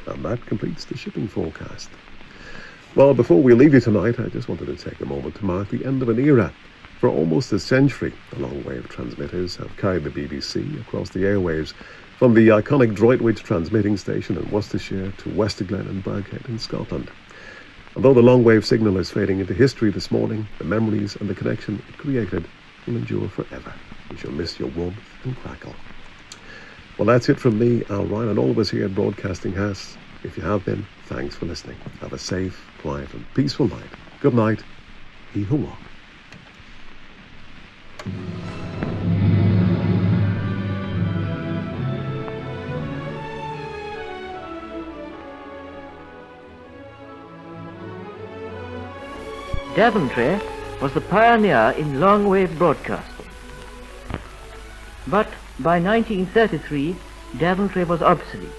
And that completes the shipping forecast. Well, before we leave you tonight, I just wanted to take a moment to mark the end of an era. For almost a century, the long-wave transmitters have carried the BBC across the airwaves, from the iconic Droitwich transmitting station in Worcestershire to Westerglen and Birkhead in Scotland. Although the long-wave signal is fading into history this morning, the memories and the connection it created will endure forever. We shall miss your warmth and crackle. Well, that's it from me, Al Ryan, and all of us here at Broadcasting House. If you have been, thanks for listening. Have a safe, quiet and peaceful night. Good night. He who walks. Daventry was the pioneer in long-wave broadcasting. But by 1933, Daventry was obsolete.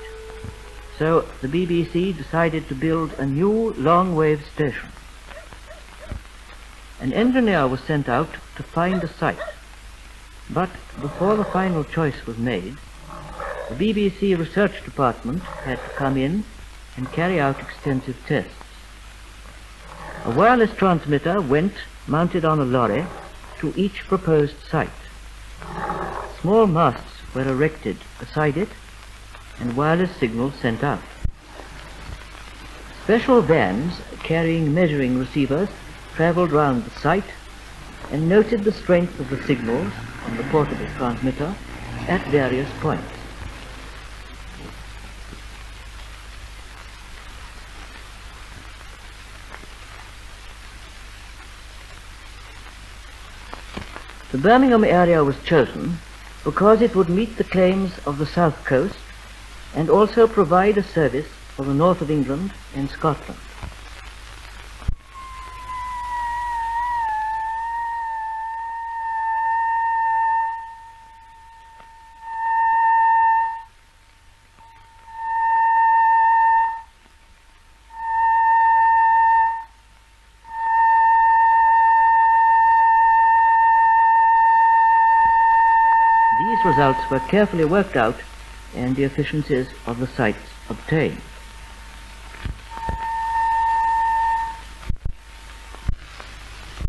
So the BBC decided to build a new long-wave station. An engineer was sent out to find a site. But before the final choice was made, the BBC research department had to come in and carry out extensive tests. A wireless transmitter went, mounted on a lorry, to each proposed site. Small masts were erected beside it and wireless signals sent out. Special vans carrying measuring receivers travelled round the site and noted the strength of the signals on the portable transmitter at various points. The Birmingham area was chosen because it would meet the claims of the South Coast and also provide a service for the north of England and Scotland. These results were carefully worked out and the efficiencies of the sites obtained.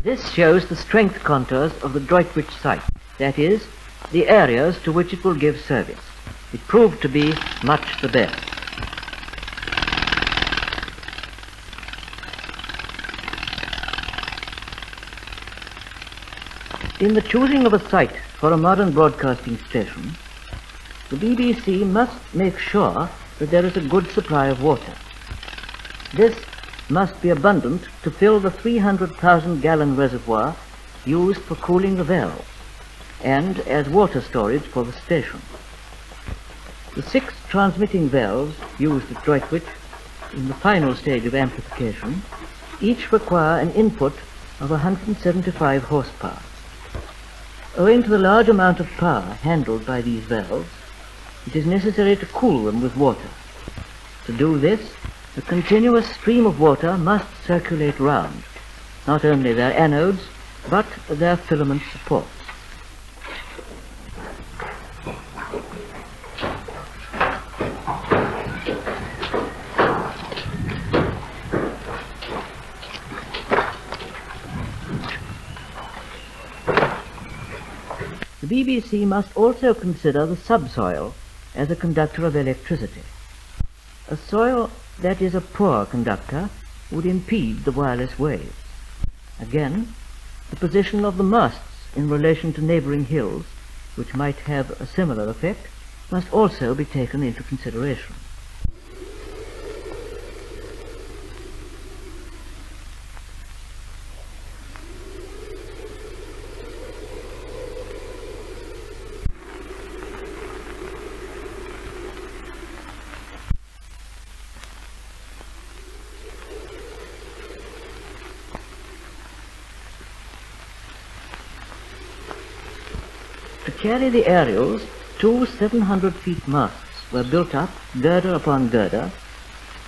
This shows the strength contours of the Droitwich site, that is, the areas to which it will give service. It proved to be much the best. In the choosing of a site for a modern broadcasting station, the BBC must make sure that there is a good supply of water. This must be abundant to fill the 300,000-gallon reservoir used for cooling the valve and as water storage for the station. The 6 transmitting valves used at Droitwich in the final stage of amplification each require an input of 175 horsepower. Owing to the large amount of power handled by these valves, it is necessary to cool them with water. To do this, a continuous stream of water must circulate round, not only their anodes, but their filament supports. The BBC must also consider the subsoil as a conductor of electricity. A soil that is a poor conductor would impede the wireless waves. Again, the position of the masts in relation to neighbouring hills, which might have a similar effect, must also be taken into consideration. To carry the aerials, 2 700-feet masts were built up, girder upon girder,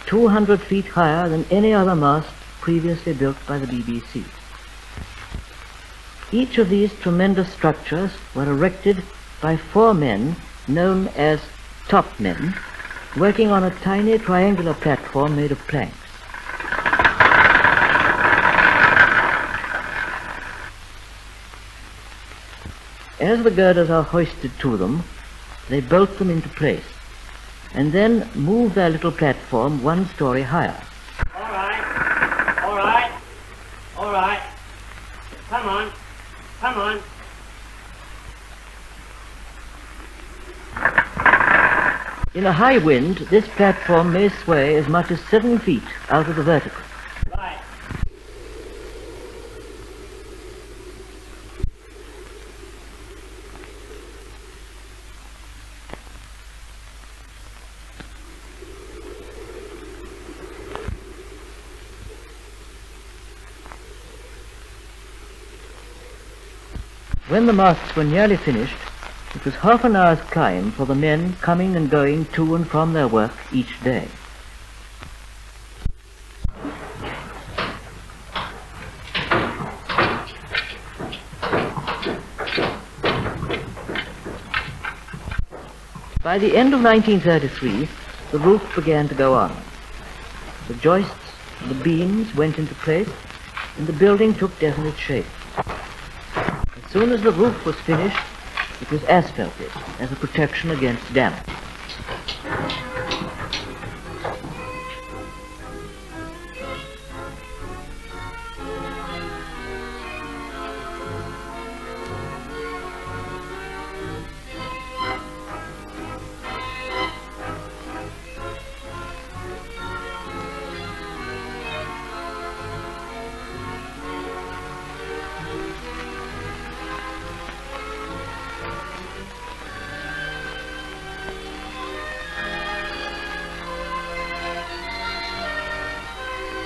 200 feet higher than any other mast previously built by the BBC. Each of these tremendous structures were erected by 4 men known as top men, working on a tiny triangular platform made of planks. As the girders are hoisted to them, they bolt them into place, and then move their little platform 1 story higher. All right, all right, all right. Come on, come on. In a high wind, this platform may sway as much as 7 feet out of the vertical. Right. When the masts were nearly finished, it was half an hour's climb for the men coming and going to and from their work each day. By the end of 1933, the roof began to go on. The joists and the beams went into place, and the building took definite shape. As soon as the roof was finished, it was asphalted as a protection against damp.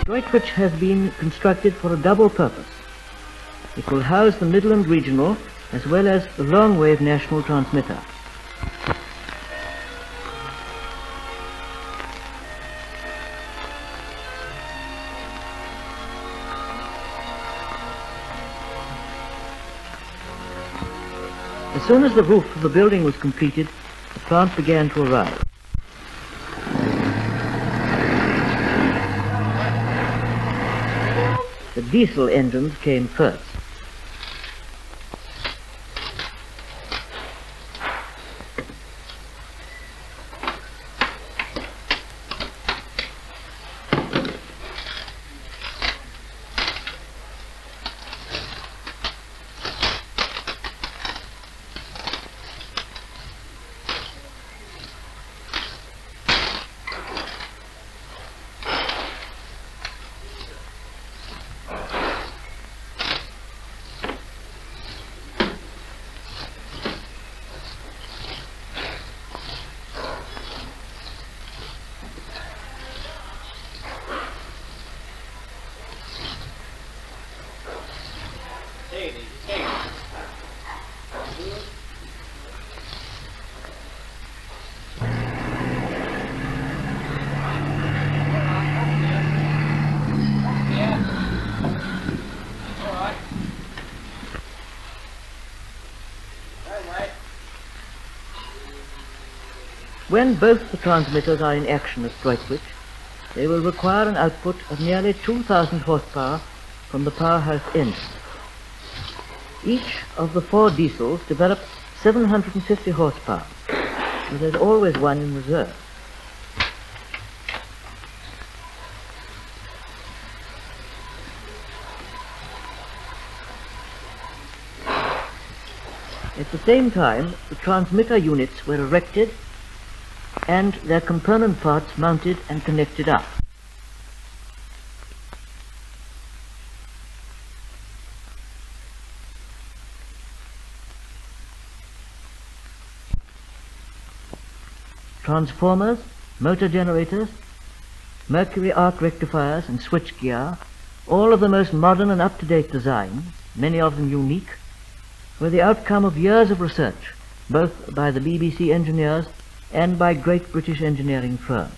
Droitwich has been constructed for a double purpose. It will house the Midland Regional as well as the long-wave national transmitter. As soon as the roof of the building was completed, the plant began to arrive. The diesel engines came first. When both the transmitters are in action at Droitwich, they will require an output of nearly 2,000 horsepower from the powerhouse engine. Each of the 4 diesels develops 750 horsepower, and there's always one in reserve. At the same time, the transmitter units were erected and their component parts mounted and connected up. Transformers, motor generators, mercury arc rectifiers and switchgear, all of the most modern and up-to-date designs, many of them unique, were the outcome of years of research, both by the BBC engineers and by great British engineering firms.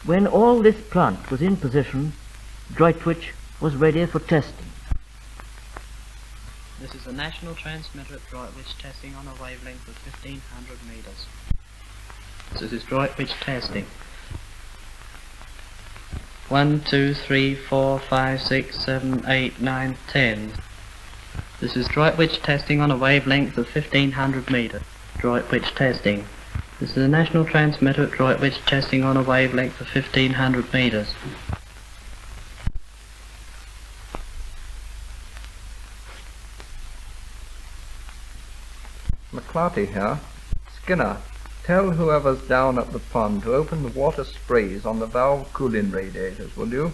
When all this plant was in position, Droitwich was ready for testing. This is the national transmitter at Droitwich testing on a wavelength of 1500 meters. This is Droitwich testing. 1, 2, 3, 4, 5, 6, 7, 8, 9, 10. This is Droitwich testing on a wavelength of 1500 meters. Droitwich testing. This is a national transmitter at Droitwich testing on a wavelength of 1500 meters. McClarty here. Skinner, tell whoever's down at the pond to open the water sprays on the valve cooling radiators, will you?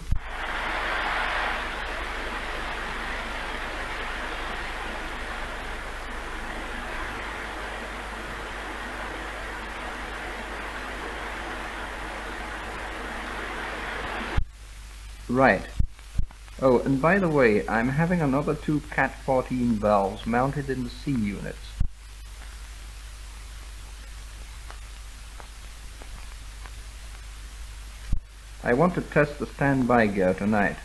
Right. Oh, and by the way, I'm having another 2 Cat 14 valves mounted in the C units. I want to test the standby gear tonight.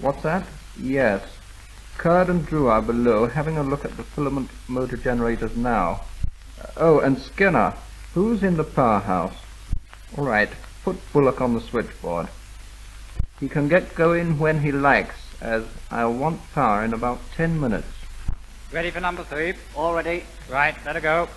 What's that? Yes. Curd and Drew are below, having a look at the filament motor generators now. Oh, and Skinner, who's in the powerhouse? All right, put Bullock on the switchboard. He can get going when he likes, as I'll want power in about 10 minutes. Ready for number 3? All ready. Right, let her go.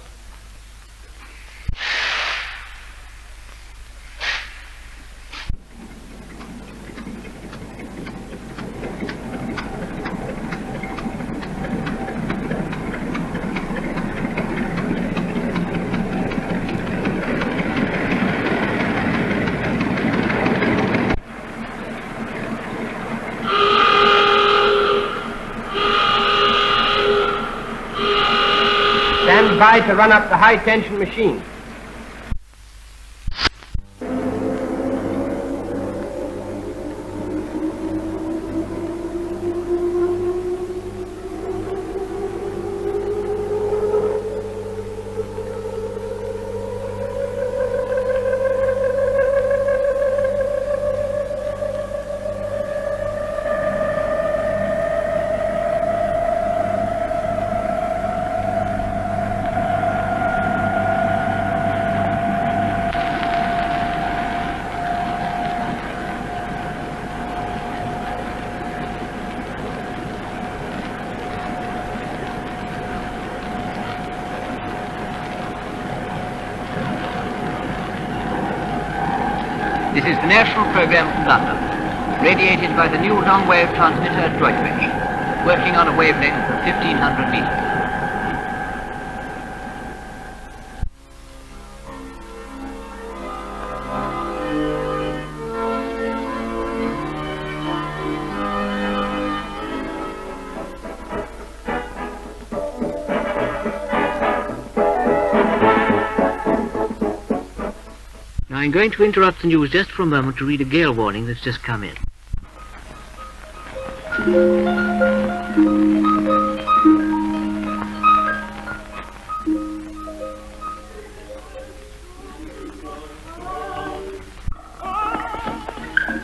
Stand by to run up the high-tension machine. This is the national program from London, radiated by the new long-wave transmitter at Droitwich, working on a wavelength of 1500 meters. I'm going to interrupt the news just for a moment to read a gale warning that's just come in.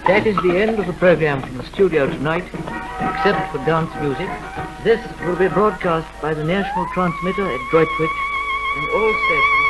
That is the end of the program from the studio tonight, except for dance music. This will be broadcast by the national transmitter at Droitwich and all stations.